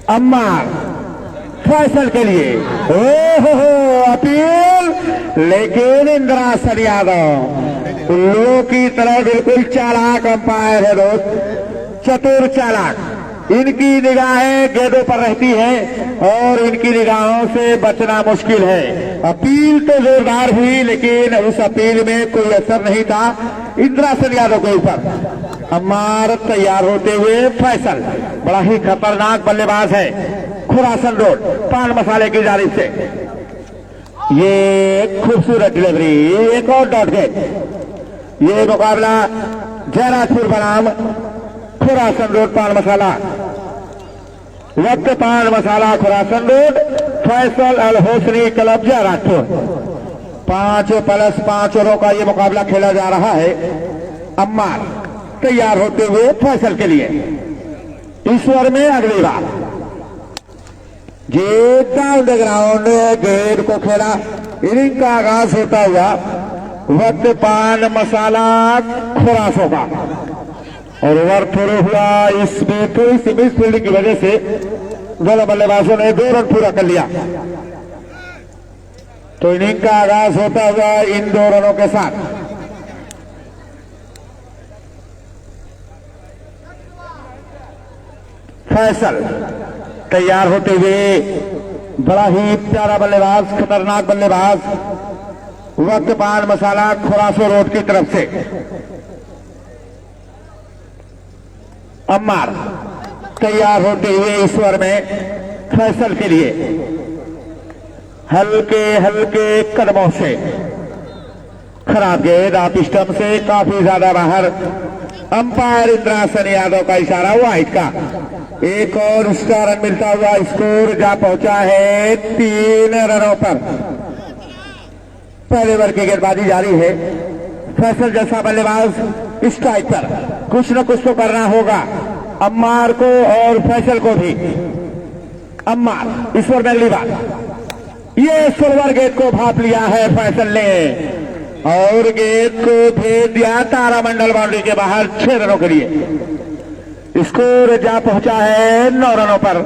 अम्मार फैसल के लिए हो अपील, लेकिन इंद्रासन यादव लोगों की तरह बिल्कुल चालाक अंपायर है दोस्त, चतुर चालाक। इनकी निगाहें गेंदों पर रहती हैं और इनकी निगाहों से बचना मुश्किल है। अपील तो जोरदार हुई, लेकिन उस अपील में कोई असर नहीं था इंद्रासन यादव के ऊपर। अम्मार तैयार होते हुए फैसल, बड़ा ही खतरनाक बल्लेबाज है, खुरासन रोड पान मसाले की जानिब से। ये खूबसूरत डिलीवरी, एक और डॉट गेट। ये मुकाबला जयराजपुर बनाम खुरासन रोड पान मसाला। वक्त पान मसाला खुरासन रोड, फैसल अल होसनी क्लब जयराजपुर। 5+5 ओवरों का ये मुकाबला खेला जा रहा है। अम्मार तैयार होते हुए फैसल के लिए। इस ओवर में अगली बार ये डाउन द ग्राउंड गेंद को खेला। इनिंग का आगाज होता हुआ वक्त पान मसाला खुरासों का, और ओवर थोड़ा हुआ। इसमें थोड़ी सी मिस फील्डिंग की वजह से दोनों बल्लेबाजों ने 2 रन पूरा कर लिया। तो इनिंग का आगाज होता हुआ इन 2 रनों के साथ। फैसल तैयार होते हुए, बड़ा ही प्यारा बल्लेबाज, खतरनाक बल्लेबाज, वक्त पान मसाला खुरासो रोड की तरफ से। अम्मार तैयार होते हुए इस ओवर में फैसल के लिए हल्के हल्के कदमों से। खराब गेंद आप स्टंप से काफी ज्यादा बाहर। अंपायर इंद्रासन यादव का इशारा वाइड का। एक और उसका रन मिलता हुआ स्कोर जा पहुंचा है 3 रनों पर। पहले ओवर की गेंदबाजी जारी है। फैसल जैसा बल्लेबाज स्ट्राइक पर कुछ न कुछ तो करना होगा अम्मार को और फैसल को भी। अम्मार इस ओवर में अगली बार ये सिल्वर गेंद को भाप लिया है फैसल ने, और गेंद को भेज दिया तारामंडल बाउंड्री के बाहर 6 रनों के लिए। स्कोर जा पहुंचा है 9 रनों पर।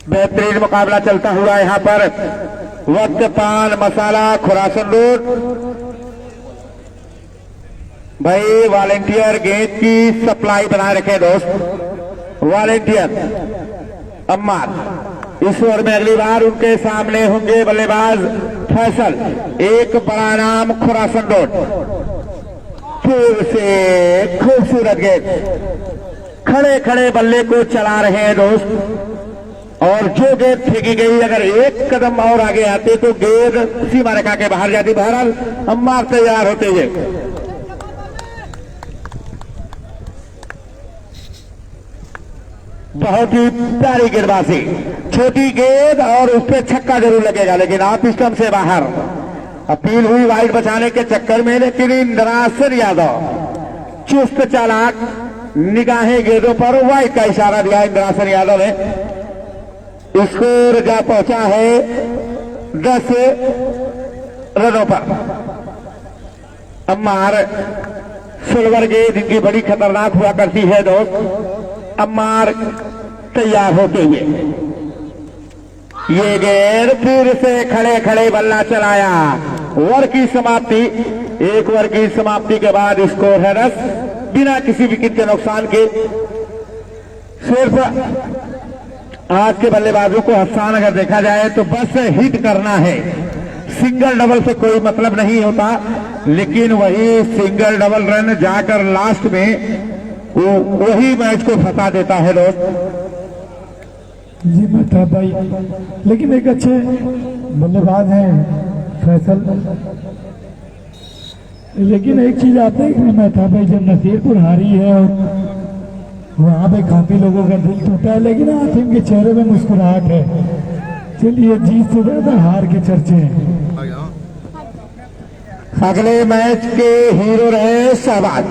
बेहतरीन मुकाबला चलता हुआ यहां पर वक्त पान मसाला खुरासन रोड। भाई वॉलेंटियर गेंद की सप्लाई बनाए रखे दोस्त, वॉलेंटियर। अम्मार इस ओवर में अगली बार उनके सामने होंगे बल्लेबाज फैसल। एक बड़ा नाम खुरासन रोड। फिर से खूबसूरत गेंद, खड़े खड़े बल्ले को चला रहे हैं दोस्त, और जो गेंद फेंकी गई अगर एक कदम और आगे आते तो गेंद सीमा रेखा के बाहर जाती। बहरहाल अम्मार तैयार होते हुए बहुत ही प्यारी गेंदबाजी, छोटी गेंद और उस पर छक्का जरूर लगेगा, लेकिन आप स्टंप से बाहर। अपील हुई वाइड बचाने के चक्कर में, लेकिन इंद्रासन यादव चुस्त चालाक, निगाहें गेंदों पर वाइड का इशारा दिया इंद्रासन यादव ने। स्कोर जा पहुंचा है 10 रनों पर। अम्मार सिल्वर गेंद इनकी बड़ी खतरनाक हुआ करती है दोस्त। अम्मार तैयार होते हुए ये गेंद फिर से खड़े खड़े बल्ला चलाया। ओवर की समाप्ति, एक ओवर की समाप्ति के बाद स्कोर है 10 बिना किसी विकेट के नुकसान के। सिर्फ आज के बल्लेबाजों को हसान अगर देखा जाए तो बस हिट करना है, सिंगल डबल से कोई मतलब नहीं होता, लेकिन वही सिंगल डबल रन जाकर लास्ट में वही मैच को फंसा देता है दोस्त। जी मेहताब भाई, लेकिन एक अच्छे बल्लेबाज हैं फैसल, लेकिन एक चीज आप देख रहे हैं मेहताब भाई, जब नसीरपुर हारी है और वहाँ पे काफी लोगों का दिल टूटा है, लेकिन आज इनके चेहरे में मुस्कुराहट है। चलिए जीत से ज्यादा हार के चर्चे हैं। अगले मैच के हीरो रहे शहबाज।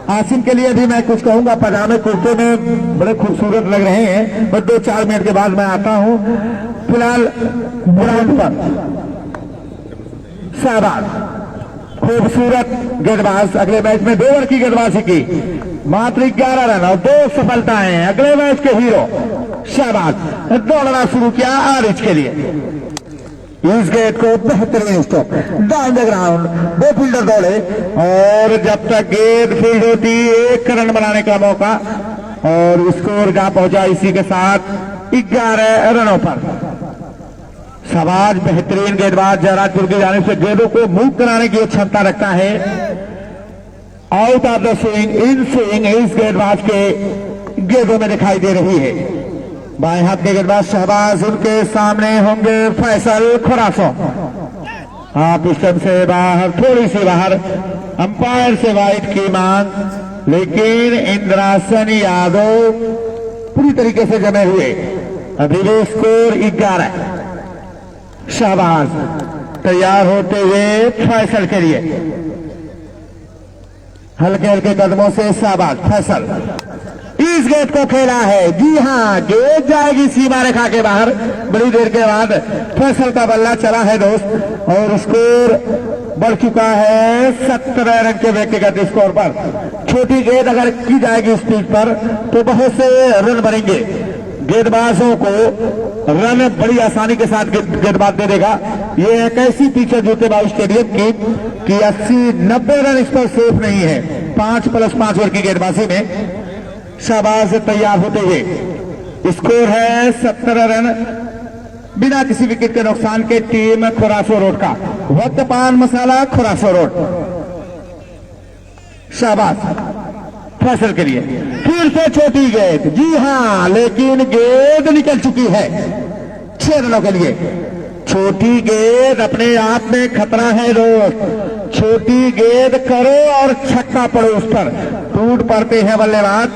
आसिम के लिए भी मैं कुछ कहूंगा, पजामे कुर्ते में बड़े खूबसूरत लग रहे हैं, बस 2-4 मिनट के बाद मैं आता हूं। फिलहाल ग्राउंड पर शहबाज खूबसूरत गेंदबाज अगले मैच में 2 ओवर की गेंदबाजी की, मात्र 11 रन और 2 सफलताएं। अगले मैच के हीरो शाहबाज दौड़ना शुरू किया आरिज के लिए। इस गेंद को बेहतरीन stop down the ground, 2 fielder दौड़े और जब तक गेंद फील्ड होती 1 रन बनाने का मौका और स्कोर जा पहुंचा इसी के साथ 11 रनों पर। शाहबाज बेहतरीन गेंदबाज जयराजपुर की जानिब से गेंदों को मूव कराने की क्षमता रखता है। Out of the swing in swing इस गेंदबाज के गेंदों में दिखाई दे रही है। बाएं हाथ के गेंदबाज शाहबाज, उनके सामने होंगे फैसल खुरासो। आप स्टंप से बाहर, थोड़ी सी बाहर, अंपायर से वाइड की मांग, लेकिन इंद्रासन यादव पूरी तरीके से जमे हुए। अभी भी स्कोर 11। शाहबाज तैयार होते हुए फैसल के लिए, हल्के हल्के कदमों से शाहबाज फैसल इस गेंद को खेला है। जी हां, गेंद जाएगी सीमा रेखा के बाहर। बड़ी देर के बाद फैसल का बल्ला चला है दोस्त और स्कोर बढ़ चुका है 17 रन के व्यक्तिगत स्कोर पर। छोटी गेंद अगर की जाएगी स्पीड पर तो बहुत से रन बनेंगे। गेंदबाजों को रन बड़ी आसानी के साथ गेंदबाज दे देगा। ये एक ऐसी पिच ज्योतिबाई स्टेडियम की कि 80-90 रन इस पर सेफ नहीं है। 5+5 ओवर की गेंदबाजी में शाहबाज तैयार होते हुए स्कोर है 17 रन बिना किसी विकेट के नुकसान के। टीम खुरासो रोड का वक्त पान मसाला खुरासो रोड। शाहबाज फैसल के लिए फिर से छोटी गेंद, जी हां, लेकिन गेंद निकल चुकी है 6 रनों के लिए। छोटी गेंद अपने आप में खतरा है दोस्त। छोटी गेंद करो और छक्का पड़ो उस पर, टूट पड़ते हैं बल्लेबाज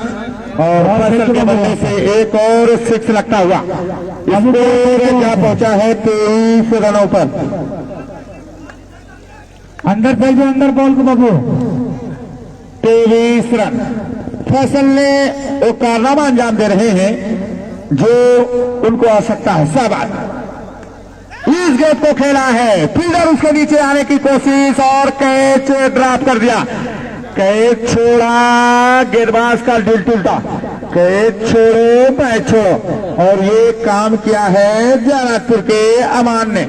और फैसल के बल्ले से एक और 6 लगता हुआ स्कोर क्या पहुंचा है 23 रनों पर। अंदर भेजो, अंदर बॉल को बाबू। 23 रन फैसल ने वो कारनामा अंजाम दे रहे हैं जो उनको आवश्यकता है। शाहबाज इस गेंद को खेला है, फील्डर उसके नीचे आने की कोशिश और कैच ड्रॉप कर दिया। कैच छोड़ा, गेंदबाज का दिल टूटा। कैच छोड़ो मैच छोड़ो, और ये काम किया है जयराजपुर के अमान ने।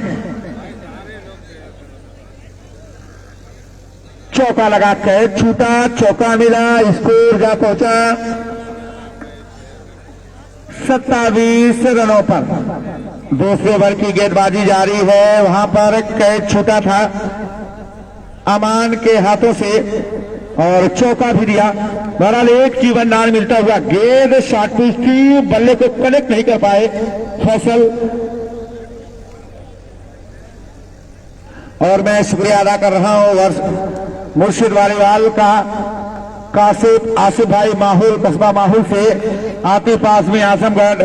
चौका लगा, कैच छूटा, चौका मिला, स्कोर जा पहुंचा 27 रनों पर। दूसरे ओवर की गेंदबाजी जारी है, वहां पर कैच छूटा था अमान के हाथों से और चौका भी दिया। बहरहाल एक जीवन दान मिलता हुआ, गेंद शॉर्ट पिच थी, बल्ले को कनेक्ट नहीं कर पाए फैसल। और मैं शुक्रिया अदा कर रहा हूं मुर्शिद वालीवाल का, कासिफ आसिफ भाई माहौल, कस्बा माहौल से, आतिफ आजमी आजमगढ़,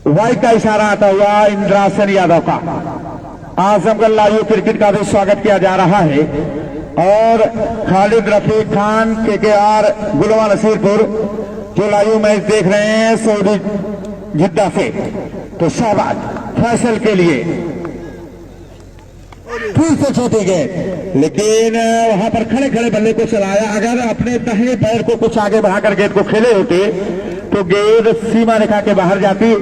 वाई का इशारा आता हुआ इंद्रासन यादव का। आजमगढ़ लाइव क्रिकेट का भी स्वागत किया जा रहा है और खालिद रफीक खान KKR गुलवा नसीरपुर जो लाइव मैच देख रहे हैं सऊदी जिद्दा से। तो शाहबाज फैसल के लिए फिर से छोटी गेंद, लेकिन वहां पर खड़े खड़े बल्ले को चलाया। अगर अपने दाहिने पैर को कुछ आगे बढ़ाकर गेंद को खेले होते तो गेंद सीमा रेखा के बाहर जाती।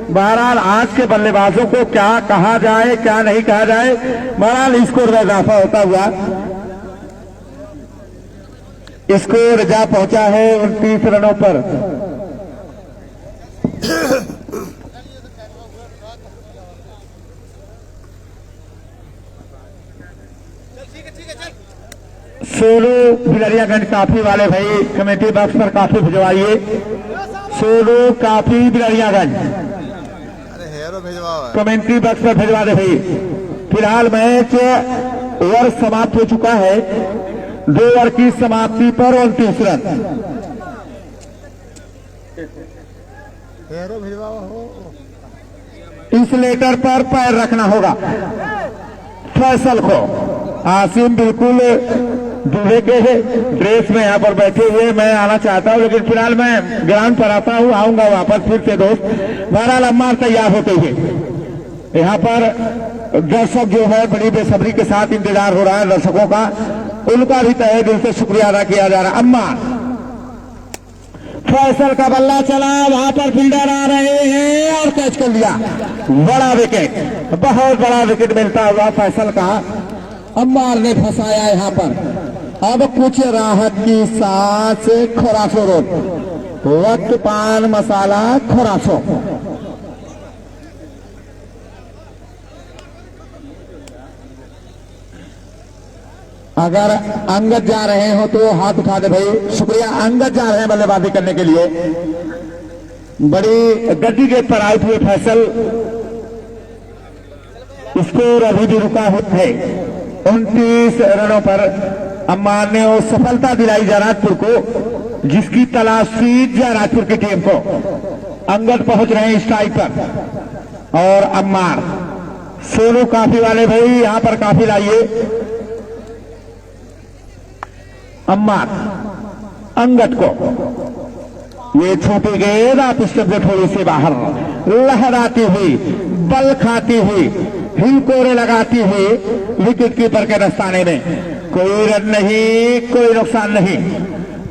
बहरहाल आज के बल्लेबाजों को क्या कहा जाए क्या नहीं कहा जाए, बहरहाल स्कोर में इजाफा होता हुआ स्कोर जा पहुंचा है 29 रनों पर। सोनू बिलरियागंज काफी वाले भाई कमेटी बॉक्स पर काफी भिजवाइए। सोनू काफी बिलरियागंज कमेंट्री बॉक्स पर भिजवा दे भाई। फिलहाल मैच ओवर समाप्त हो चुका है, 2 ओवर की समाप्ति पर 29 रन। इस लेटर पर पैर रखना होगा फैसल को। आसिम बिल्कुल दूल्हे के ड्रेस में यहाँ पर बैठे हुए मैं आना चाहता हूँ, लेकिन फिलहाल मैं ग्राउंड पर आता हूँ, आऊंगा वापस फिर से दोस्त। बहरहाल अम्मार तैयार होते हुए यहाँ पर दर्शक जो है बड़ी बेसब्री के साथ इंतजार हो रहा है दर्शकों का, उनका भी तहे दिल से शुक्रिया अदा किया जा रहा है। अम्मार फैसल का बल्ला चला, वहां पर फील्डर आ रहे हैं और कैच कर लिया, बड़ा विकेट, बहुत बड़ा विकेट मिलता हुआ फैसल का। अम्मार ने फंसाया यहाँ पर। अब कुछ राहत की सांस खोरासो रोड, वक्त पान मसाला खोरासो। अगर अंगद जा रहे हो तो हाथ उठा दे भाई, शुक्रिया। अंगद जा रहे हैं बल्लेबाजी करने के लिए। बड़ी गड्डी के पर आउट हुए फैसल, स्कोर अभी भी रुका हुआ है 29 रनों पर। अम्मार ने वो सफलता दिलाई जयराजपुर को जिसकी तलाश थी जयराजपुर की टीम को। अंगद पहुंच रहे हैं स्ट्राइक पर और अम्मार। सोनू काफी वाले भाई यहां पर काफी लाइए। अम्मार अंगद को, ये छोटी गेंद आप स्टंप से थोड़ी सी बाहर, लहराती हुई, बल खाती हुई, हिलकोरे लगाती हुई विकेट कीपर के दस्ताने में। कोई रन नहीं, कोई नुकसान नहीं,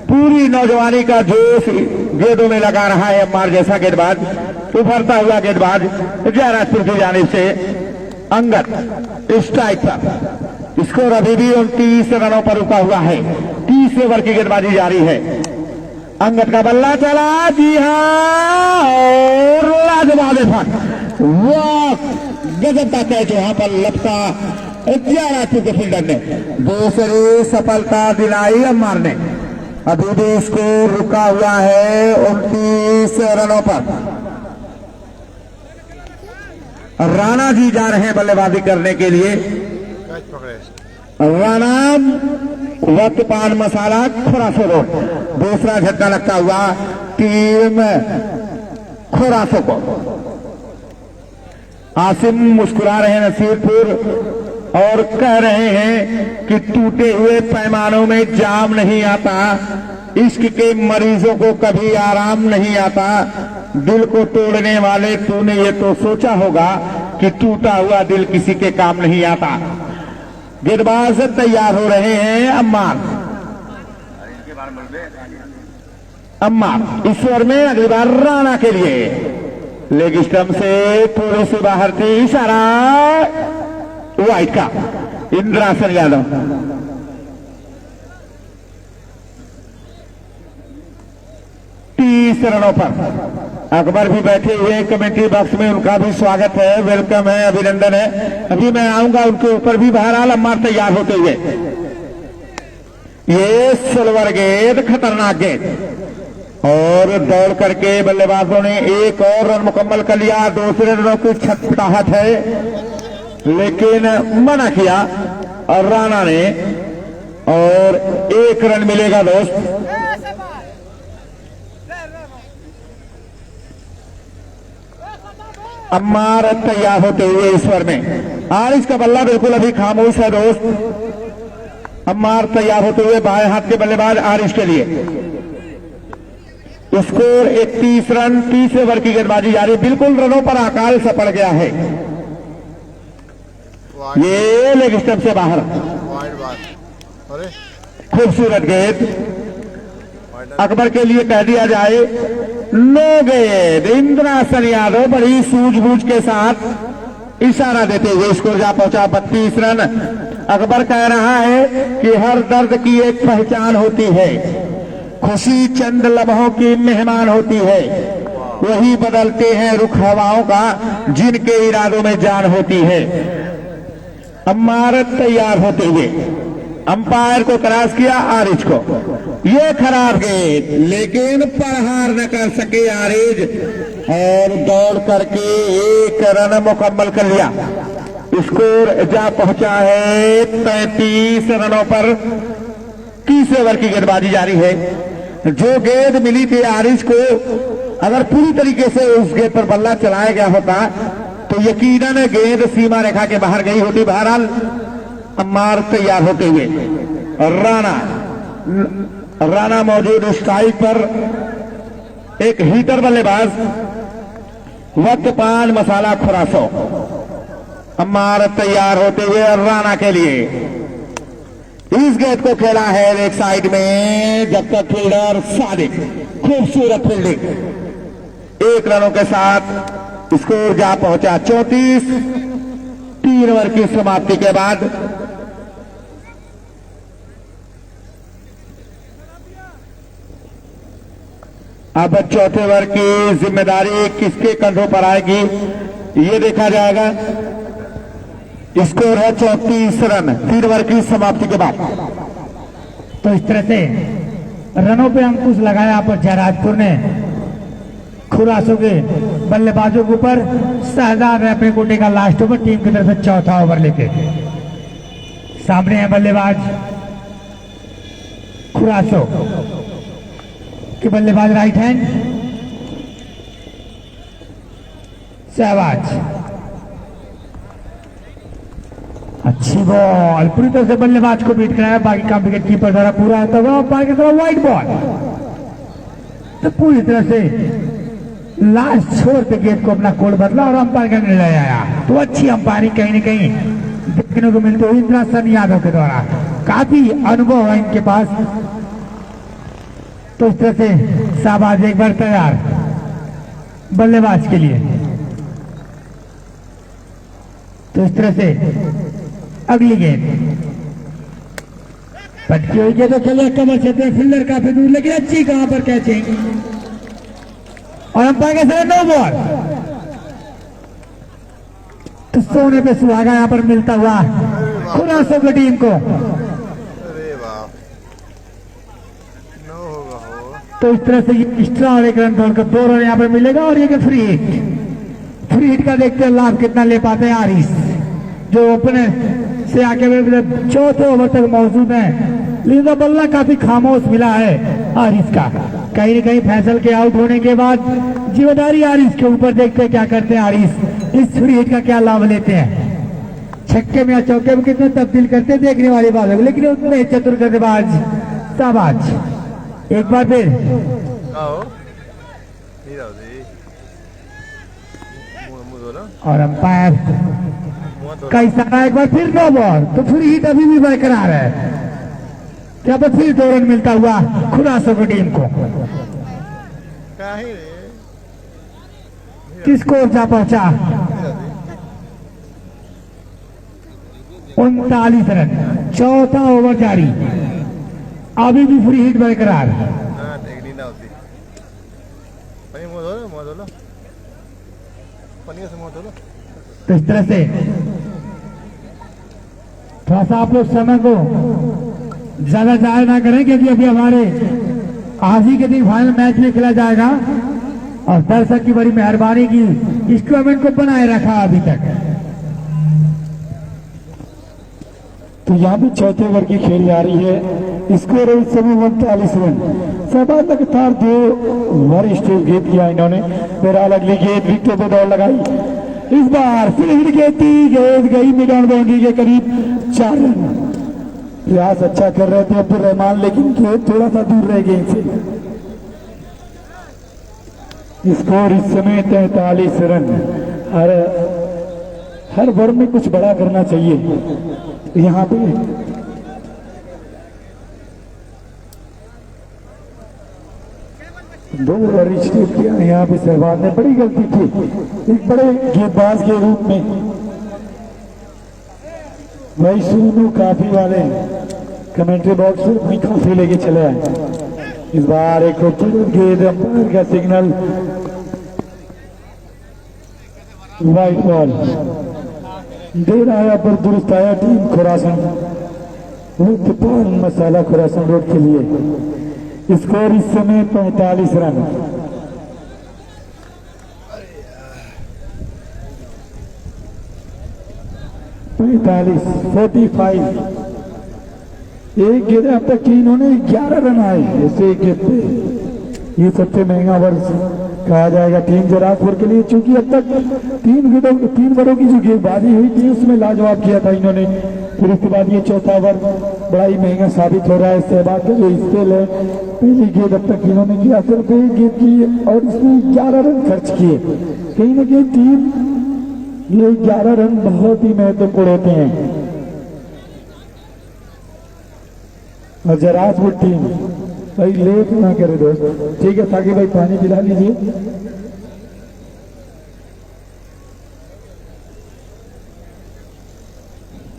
पूरी नौजवानी का जोश गेंदों में लगा रहा है अम्मार जैसा गेंदबाज, उभरता हुआ गेंदबाज जयराजपुर की जानिब से। अंगद स्ट्राइक पर, स्कोर अभी भी 29 रनों पर रुका हुआ है। 30 ओवर की गेंदबाजी जारी है। अंगद का बल्ला चला, जी हाँ, और लाजवाब फट, वाह गजब का कैच यहां पर लपका जयराजपुर के फील्डर ने। दूसरी सफलता दिलाई अम्मार ने। अभी भी स्कोर रुका हुआ है 29 रनों पर। राणा जी जा रहे हैं बल्लेबाजी करने के लिए। राणा वक्त पान मसाला खोरासो रोड, दूसरा झटका लगता हुआ टीम खोरासो को। आसिम मुस्कुरा रहे हैं नसीरपुर और कह रहे हैं कि टूटे हुए पैमानों में जाम नहीं आता, इश्क के मरीजों को कभी आराम नहीं आता, दिल को तोड़ने वाले तूने ये तो सोचा होगा कि टूटा हुआ दिल किसी के काम नहीं आता। गेंदबाज तैयार हो रहे हैं अम्मार। अम्मार ईश्वर में अगली बार राणा के लिए, लेग स्टंप से थोड़ी सी बाहर थी, इशारा वाइट का। इंद्रासन यादव 30 रनों पर। अकबर भी बैठे हुए कमेंट्री बॉक्स में, उनका भी स्वागत है, वेलकम है, अभिनंदन है। अभी मैं आऊंगा उनके ऊपर भी। बहरहाल अम्मार तैयार होते हुए, ये सिल्वर गेंद, खतरनाक गेंद, और दौड़ करके बल्लेबाजों ने एक और रन मुकम्मल कर लिया। दूसरे रनों की छटपटाहट है लेकिन मना किया और राणा ने, और 1 रन मिलेगा दोस्त। अम्मार तैयार होते हुए ईश्वर में, और इसका बल्ला बिल्कुल अभी खामोश है दोस्त। अम्मार तैयार होते हुए बाएं हाथ के बल्लेबाज आरिश के लिए। स्कोर 31 रन, 30 ओवर की गेंदबाजी जारी। बिल्कुल रनों पर अकाल सा पड़ गया है। ये लेग स्टंप से बाहर, खूबसूरत गेंद। अकबर के लिए कह दिया जाए नो गेंद। इंद्रासन यादव बड़ी सूझबूझ के साथ इशारा देते हुए स्कोर जा पहुंचा 32 रन। अकबर कह रहा है कि हर दर्द की एक पहचान होती है, खुशी चंद लम्हों की मेहमान होती है, वही बदलते हैं रुख हवाओं का जिनके इरादों में जान होती है। अम्मार तैयार होते हुए अंपायर को क्रॉस किया, आरिज को। ये खराब गेंद, लेकिन प्रहार न कर सके आरिज और दौड़ करके 1 रन मुकम्मल कर लिया। स्कोर जा पहुंचा है 33 रनों पर। 30 ओवर की गेंदबाजी जारी है। जो गेंद मिली थी आरिज को, अगर पूरी तरीके से उस गेंद पर बल्ला चलाया गया होता तो यकीनन गेंद सीमा रेखा के बाहर गई होती। बहरहाल अम्मार तैयार होते हुए राणा मौजूद स्ट्राइक पर। एक हीटर बल्लेबाज वक्त पान मसाला खुरासो अम्मार तैयार होते हुए राणा के लिए इस गेंद को खेला है एक साइड में, जब तक फील्डर सादिक। खूबसूरत फील्डिंग, 1 रनों के साथ स्कोर जा पहुंचा 34। 3 ओवर की समाप्ति के बाद अब चौथे ओवर की जिम्मेदारी किसके कंधों पर आएगी ये देखा जाएगा। स्कोर है 34 रन 3 ओवर की समाप्ति के बाद। तो इस तरह से रनों पे अंकुश लगाया पर जयराजपुर ने खुरासों के बल्लेबाजों के ऊपर। शहजाद ने अपने कोटे का लास्ट ओवर टीम की तरफ से चौथा ओवर लेके सामने है बल्लेबाज खुरासो के बल्लेबाज राइट हैंड शहबाज। अच्छी बॉल पूरी तरह से बल्लेबाज को बीट कराया, बाकी काम विकेट कीपर द्वारा पूरा होता हुआ बाकी तरफ व्हाइट बॉल। तो पूरी तरह से लास्ट छोर पे गेंद को अपना कोड बदला और अंपायर का निर्णय आया। तो अच्छी अंपायरिंग कहीं न कहीं देखने को मिलती हुई इंद्रासन यादव के द्वारा। काफी अनुभव है इनके पास। तो इस तरह से शाहबाज एक बार तैयार बल्लेबाज के लिए। तो इस तरह से अगली गेंद पटकी हुई गेंद तो खेले कमर क्षेत्र फील्डर काफी दूर, लेकिन अच्छी कहां पर कैचिंग और अंपायर के साथ नो बॉल। तो सोने पे सुहागा यहां पर मिलता हुआ खुरासों की टीम को। तो इस तरह से एक्स्ट्रा और 1 रन दौड़कर 2 रन यहाँ पर मिलेगा और ये फ्री हिट का देखते हैं लाभ कितना ले पाते हैं आरिस, जो ओपनर से आके चौथे ओवर तक मौजूद है। लेकिन बल्ला काफी खामोश मिला है आरिस का। कहीं न कहीं फैसल के आउट होने के बाद जिम्मेदारी आरिस के ऊपर, देखते हैं क्या करते हैं आरिस, इस फ्री हिट का क्या लाभ लेते हैं। छक्के में या चौके में कितने तब्दील करते हैं देखने वाली बात है, लेकिन उतने चतुर गेंदबाज शाहबाज एक बार फिर और अंपायर का इशारा एक बार फिर नो बॉल। तो फ्री हिट अभी भी बरकरार है, यहाँ पर फिर 2 रन मिलता हुआ खुरासों की टीम को। स्कोर जा पहुंचा 39 रन। चौथा ओवर जारी, अभी भी फ्री हिट बरकरार। तो इस तरह से थोड़ा सा आप लोग समय को ज्यादा जाया ना करें, क्योंकि अभी हमारे आज ही के दिन फाइनल मैच में खेला जाएगा और दर्शक की बड़ी मेहरबानी की इस टूर्नामेंट को बनाए रखा अभी तक। तो यहाँ भी चौथे ओवर की खेल जा रही है। स्कोर है इस समय 39 रन। शहबाज लगातार 2 ओवर स्टेज गेंद किया इन्होंने। बहरहाल अगली गेंद विकेटों पे दौड़ लगाई। इस बार फिर हिट गेंद गई मिड ऑन बाउंड्री के करीब 4 रन। प्रयास अच्छा कर रहे थे अब्दुल रहमान, लेकिन गेंद थोड़ा सा दूर रह गेंद से। स्कोर इस समय 43 रन। हर ओवर में कुछ बड़ा करना चाहिए। यहाँ पे 2 ओवर स्टेप किया। यहाँ पे शहबाज ने बड़ी गलती की एक बड़े गेंदबाज के रूप में। भाई सोनू काफी वाले कमेंट्री बॉक्स में वही काफी लेके चले आए। इस बार एक खूबसूरत गेंद, अंपायर का सिग्नल, व्हाइट बॉल दे रहा है पर दुरुस्त आया टीम खुरासन मसाला खुरासन रोड के लिए। स्कोर इस समय 45 रन। एक गेंद अब तक इन्होंने 11 रन आए ऐसे एक गेंद पे। ये सबसे महंगा वर्ष कहा जाएगा टीम जयराजपुर के लिए, चूंकि अब तक 3 ओवरों की जो गेंदबाजी हुई थी उसमें लाजवाब किया था इन्होंने। फिर उसके बाद ये चौथा ओवर बड़ा ही महंगा साबित हो रहा है। सहवाग का जो स्पेल है, पहली गेंद अब तक इन्होंने किया सिर्फ एक गेंद की और इसमें 11 रन खर्च किए। कहीं ना कहीं टीम ये 11 रन बहुत ही महत्वपूर्ण होते हैं। और जराजपुर टीम भाई लेट ना करे दोस्त, ठीक है, ताकि भाई पानी पिला लीजिए।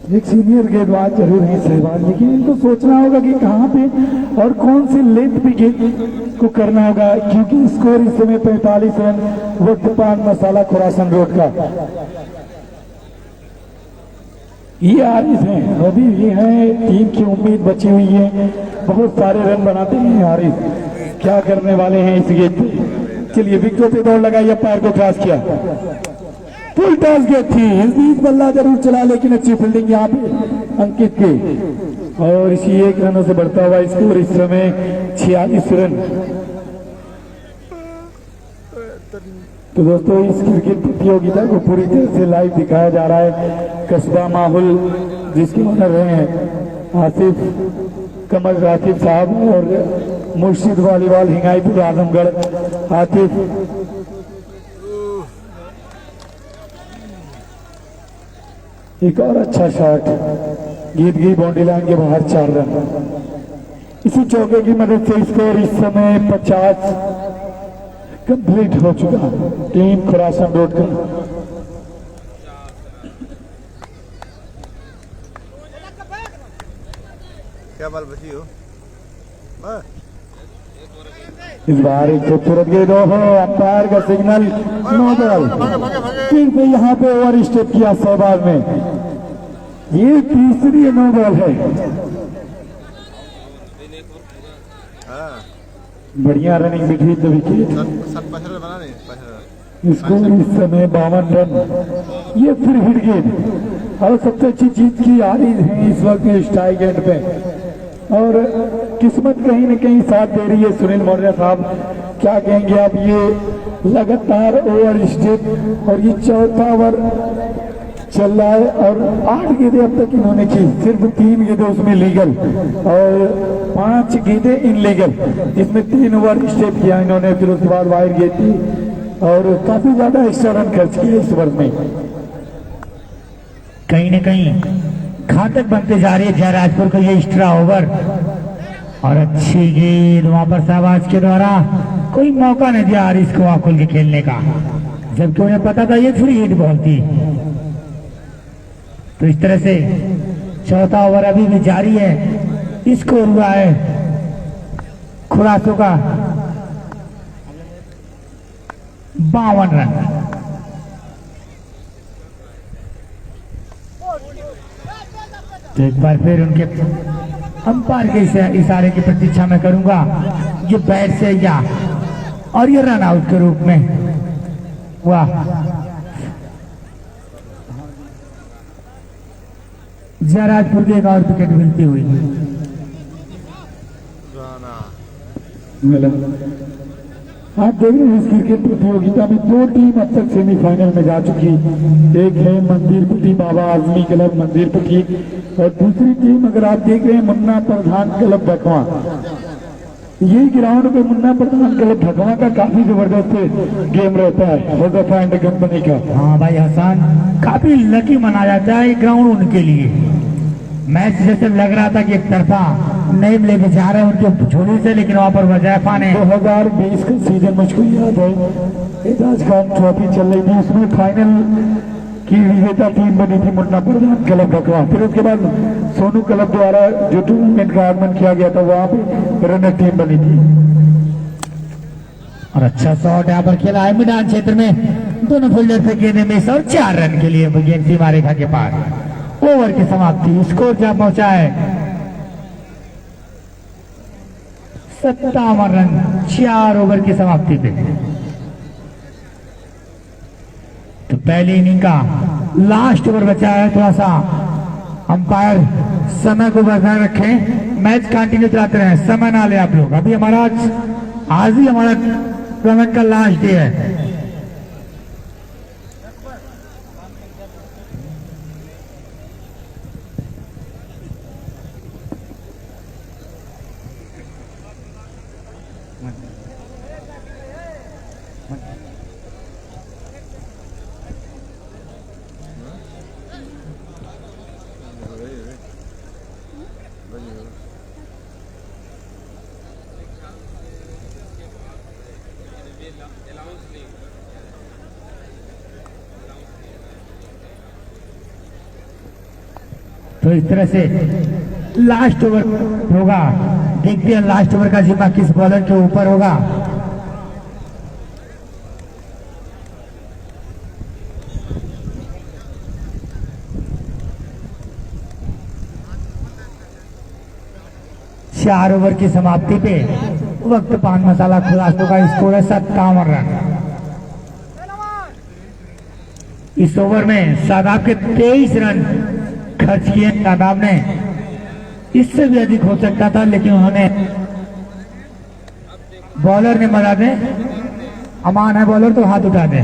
एक सीनियर गेंदबाज जरूर है सहवाग, लेकिन इनको सोचना होगा कि कहां पे और कौन सी लेंथ पे गेंद को करना होगा, क्योंकि स्कोर इस समय 45 रन वक्त पान मसाला खुरासन रोड का। ये आरिफ हैं, अभी ये है, टीम की उम्मीद बची हुई है, बहुत सारे रन बनाते हैं आरिफ, क्या करने वाले हैं इस गेंद पे। चलिए विकेटों पे दौड़ लगाई, पैर को क्रॉस किया, फुल टॉस गेंद थी, इस बीच बल्ला जरूर चला, लेकिन अच्छी फील्डिंग यहाँ पे अंकित की, और इसी 1 रनों से बढ़ता हुआ स्कोर इस समय 46 रन। तो दोस्तों इस क्रिकेट प्रतियोगिता को पूरी तरह से लाइव दिखाया जा रहा है। कस्बा माहौल जिसके ओनर हैं आसिफ कमर आतिफ साहब और मुर्शिद वॉलीबॉल हिंगाईपुर आजमगढ़ आतिफ। एक और अच्छा शॉट, गीत गई बाउंड्री लाइन के बाहर 4 रन। इसी चौके की मदद से स्कोर इस समय 50 कंप्लीट हो चुका। टीम खुरासन रोड का क्या बाल बची हो? इस बार एक खूबसूरत गेंद हो, अंपायर का सिग्नल, नो बॉल। फिर भी यहाँ पे ओवर स्टेप किया सहवाग में, ये तीसरी नो बॉल है। बढ़िया running between the wicket. Score इस समय 52 रन। ये फिर हिट गेंद और सबसे अच्छी चीज की आ रही है इस वक्त स्ट्राइक एंड पे, और किस्मत कहीं न कहीं साथ दे रही है। सुनील मौर्य साहब क्या कहेंगे आप, ये लगातार ओवर स्टेप और ये चौथा ओवर चल रहा है और 8 गेंदें अब तक इन्होंने की, सिर्फ 3 गेंदें उसमें लीगल और 5 गेंदें इनलीगल, जिसमें 3 ओवर स्टेप किया इन्होंने। फिर उसके बाद वाइड गेंद थी और काफी ज्यादा एक्स्ट्रा रन खर्च किए इस ओवर में। कहीं न कहीं घातक बनते जा रही है जयराजपुर को ये एक्स्ट्रा ओवर, और अच्छी गेंद वहां पर शहबाज के द्वारा, कोई मौका नहीं दिया हारिस को आकुल के खेलने का, जबकि उन्हें पता था ये फ्री हिट बॉल थी। तो इस तरह से चौथा ओवर अभी भी जारी है। स्कोर हुआ है खुरासों का 52 रन। तो एक बार फिर उनके अंपायर के इशारे की प्रतीक्षा में करूंगा, ये बैट से या और ये रन आउट के रूप में। वाह, जयराजपुर की एक और विकेट मिलती हुई। आप देख रहे हैं इस क्रिकेट प्रतियोगिता में 2 टीम अब तक सेमीफाइनल में जा चुकी। एक है मंदिरपट्टी बाबा आजमी क्लब मंदिरपट्टी, और दूसरी टीम अगर आप देख रहे हैं मुन्ना प्रधान क्लब भकवा। ये ग्राउंड पे मुन्ना प्रधान क्लब भकवा का काफी जबरदस्त गेम रहता है होगा एंड कंपनी का। हाँ भाई हसन, काफी लकी माना जाता है ये ग्राउंड उनके लिए। मैच जैसे लग रहा था कि एक तरफा नहीं लेके जा रहे हैं उनके झोली से, लेकिन वहां पर वजैफा ने 2020 का सीजन मुझको याद है, एजाज खान ट्रॉफी चल रही थी, उसमें फाइनल की विजेता टीम बनी थी मुन्ना प्रधान क्लब भकवा। फिर उसके बाद सोनू क्लब द्वारा जो टूर्नामेंट का आगमन किया गया था वहां पे रनर टीम बनी थी। और अच्छा शॉट यहाँ पर खेला है मैदान क्षेत्र में, दोनों फील्डर से गेंदे मिस और 4 रन के लिए गेंद सीमा रेखा के पार। ओवर की समाप्ति, स्कोर जहां पहुंचा है 57 रन 4 ओवर की समाप्ति पे। तो पहली इनिंग का लास्ट ओवर बचा है, थोड़ा सा अंपायर समय को बरकरार रखें, मैच कंटिन्यू चलाते रहे, समय ना ले आप लोग। अभी हमारा आज ही हमारा टूर्नामेंट का लास्ट डे है। तो इस तरह से लास्ट ओवर होगा। देखते हैं लास्ट ओवर का जिम्मा किस बॉलर के ऊपर होगा। चार ओवर की समाप्ति पे वक्त पान मसाला खुलासों का स्कोर है 57 रन। इस ओवर में शादाब के 23 रन खर्च किए। शादाब ने इससे भी अधिक हो सकता था, लेकिन उन्होंने बॉलर ने मना दे। अमान है बॉलर तो हाथ उठा दे।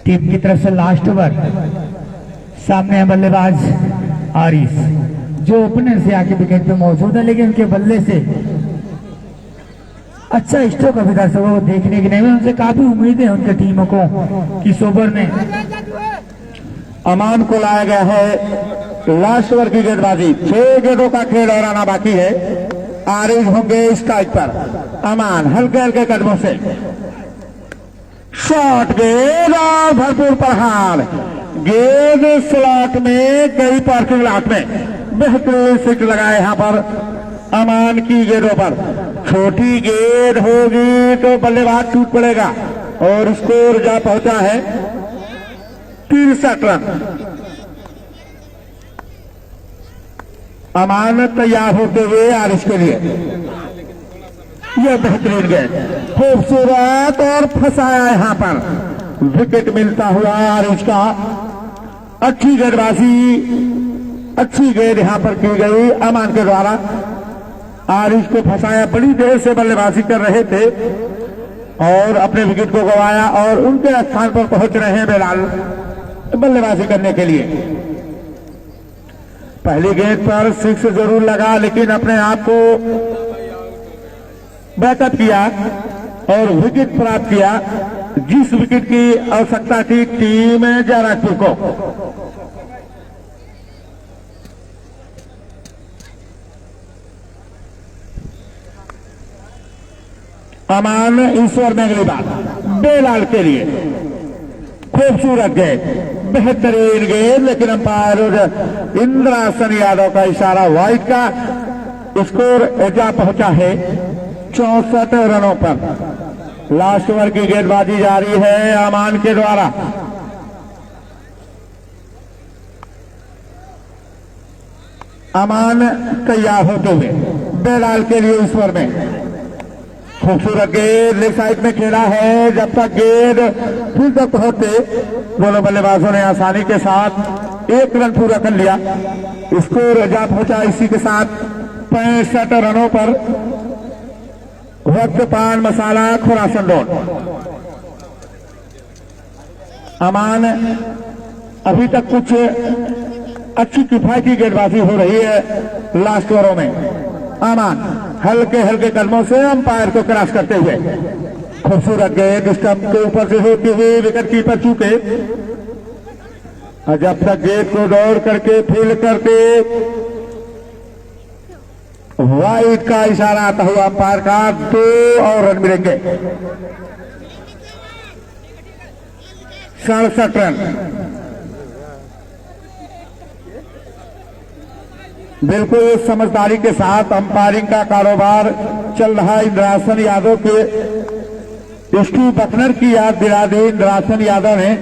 टीम की तरफ से लास्ट ओवर। सामने है बल्लेबाज आरिस, जो ओपनर से आके विकेट पे मौजूद है, लेकिन उनके बल्ले से अच्छा स्ट्रोक अभी दर्शकों को देखने की नहीं है। उनसे काफी उम्मीदें हैं उनके टीमों को कि इस ओवर में अमान को लाया गया है लास्ट ओवर की गेंदबाजी। 6 गेंदों का खेल और आना बाकी है। आरिज होंगे स्ट्राइक पर। अमान हल्के हल्के कदमों से शॉट गेंद और भरपूर प्रहार। गेंद स्लॉट में गई पार्किंग लॉट में। बेहतरीन सिक्स लगाए यहां पर अमान की गेंदों पर। छोटी गेंद होगी तो बल्लेबाज टूट पड़ेगा और स्कोर जा पहुंचा है 63 रन। अमान तैयार होते हुए आरिश के लिए। यह बेहतरीन गेंद खूबसूरत और फंसाया यहां पर। विकेट मिलता हुआ आरिश का। अच्छी गेंदबाजी, अच्छी गेंद यहां पर की गई अमान के द्वारा। आरिश को फंसाया। बड़ी देर से बल्लेबाजी कर रहे थे और अपने विकेट को गंवाया और उनके स्थान पर पहुंच रहे हैं बेलाल बल्लेबाजी करने के लिए। पहली गेंद पर 6 जरूर लगा, लेकिन अपने आप को बैकअप किया और विकेट प्राप्त किया, जिस विकेट की आवश्यकता थी टीम जयराजपुर को। अमान ईश्वर में अगली बार बेलाल के लिए। खूबसूरत गेंद, बेहतरीन गेंद, लेकिन अंपायर इंद्रासन यादव का इशारा वाइड का। स्कोर जा पहुंचा है 64 रनों पर। लास्ट ओवर की गेंदबाजी जारी है अमान के द्वारा। अमान तैयार होते हुए बेलाल के लिए इस ओवर में। खूबसूरत गेंद लेग साइड में खेला है। जब तक गेंद फिर तक पहुंचे दोनों बल्लेबाजों ने आसानी के साथ 1 रन पूरा कर लिया। स्कोर जा पहुंचा इसी के साथ 65 रनों पर। वक्त पान मसाला खुरासन रोड। अमान अभी तक कुछ अच्छी किफायती गेंदबाजी हो रही है लास्ट ओवरों में। अमान हल्के हल्के कदमों से अंपायर को क्रॉस करते हुए। खूबसूरत गेंद स्टंप के ऊपर से होती हुई विकेट कीपर चूके। जब तक गेंद को दौड़ करके फील्ड करके वाइड का इशारा आता हुआ अंपायर का 2 और रन मिलेंगे। 67 रन। बिल्कुल समझदारी के साथ अंपायरिंग का कारोबार चल रहा है। इंद्रासन यादव के स्टीव बकनर की याद दिला दी इंद्रासन यादव ने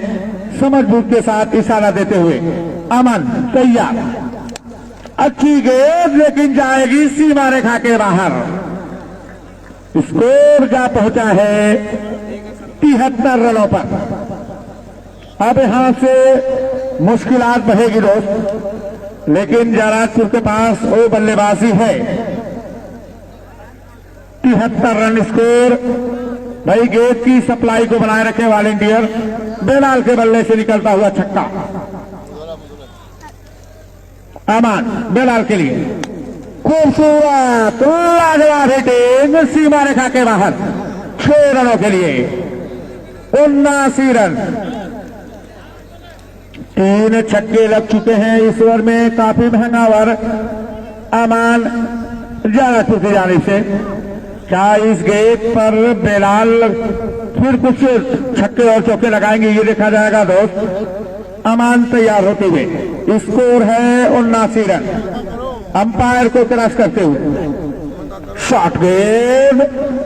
समझबूझ के साथ इशारा देते हुए। अमन तैयार। अच्छी गेंद, लेकिन जाएगी सीमा रेखा के बाहर। स्कोर जा पहुंचा है 73 रनों पर। अब यहां से मुश्किलात बढ़ेगी दोस्त, लेकिन जयराजपुर के पास वो बल्लेबाजी है। 73 रन स्कोर। भाई गेंद की सप्लाई को बनाए रखे वॉलंटियर। बेलाल के बल्ले से निकलता हुआ छक्का। अमान बेलाल के लिए खूबसूरत लाजवाब हिटिंग, सीमा रेखा के बाहर 6 रनों के लिए 79 रन। 3 छक्के लग चुके हैं इस ओवर में, काफी महंगा ओवर। अमान ज्यादा टूटे जाने से क्या इस गेट पर बेलाल फिर कुछ छक्के और चौके लगाएंगे, ये देखा जाएगा दोस्त। अमान तैयार होते हुए, स्कोर है 79 रन। अंपायर को क्रॉस करते हुए शॉट गेंद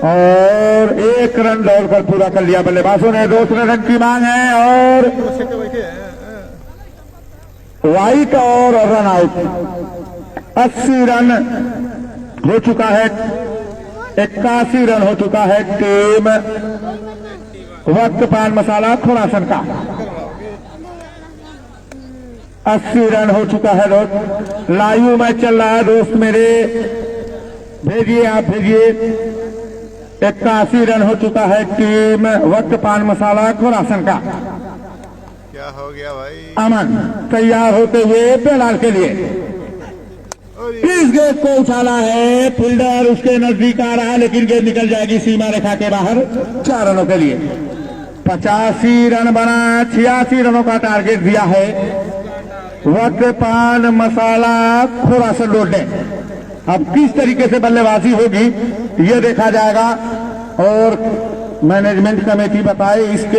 और 1 रन दौड़कर पूरा कर लिया बल्लेबाजों ने। 2 रन की मांग है और वाइट और रन आउट। 80 रन हो चुका है, 81 रन हो चुका है टीम वक्त पान मसाला खुरासन का। 80 रन हो चुका है दोस्त। लाइव मैच चल रहा है दोस्त मेरे, भेजिए आप भेजिए। 81 रन हो चुका है टीम वक्त पान मसाला खुरासन का। क्या हो गया भाई? अमन तैयार होते हुए बेलाल के लिए इस गेंद को उछाला है, फील्डर उसके नजदीक आ रहा है लेकिन गेंद निकल जाएगी सीमा रेखा के बाहर। 4 रनों के लिए 85 रन बना, 86 रनों का टारगेट दिया है वक्त पान मसाला खुरासन रोड ने। अब किस तरीके से बल्लेबाजी होगी ये देखा जाएगा और मैनेजमेंट कमेटी बताए इसके